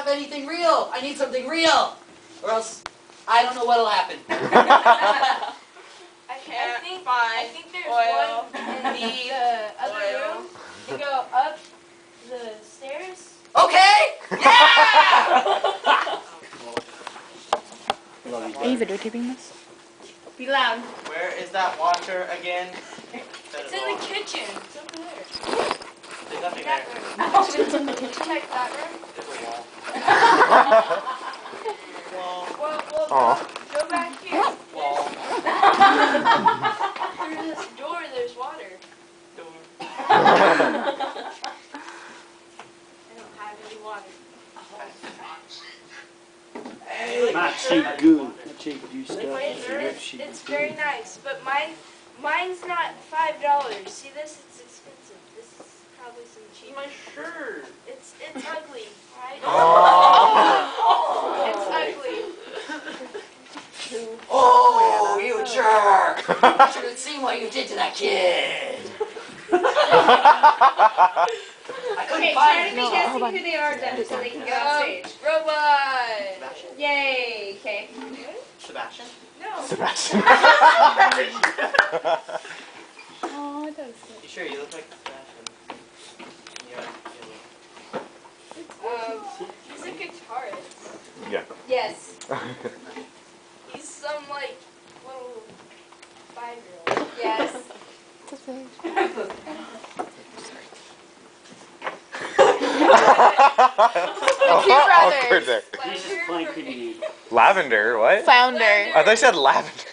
anything real. I need something real. Or else I don't know what'll happen. I think there's one in the other room. You go up the stairs. Okay! Yeah! Are you videotaping this? Be loud. Where is that water again? It's in the kitchen. It's over there. There's nothing That there. room. Check that room. There's a wall. Wall. Well, go back here. Wall. Through this door, there's water. Door. I don't have any water. Not cheap goo. Not cheap juice stuff. It's very nice, but mine's not $5. See this? It's expensive. This is probably some cheap. My shirt. It's ugly, right? Oh. It's ugly. Oh, you jerk! You should have seen what you did to that kid. I couldn't Okay, find try it. to be guessing who they are then so they can get on stage. Robot. Sebastian? Yay, okay. Sebastian? No. Sebastian. Oh, it does. You sure you look like Sebastian? Yeah. He's a guitarist. Yeah. Yes. He's some like little 5-year-old. Yes. Awkward there. He's just playing pretty neat. Lavender, what? Flounder. I thought you said lavender.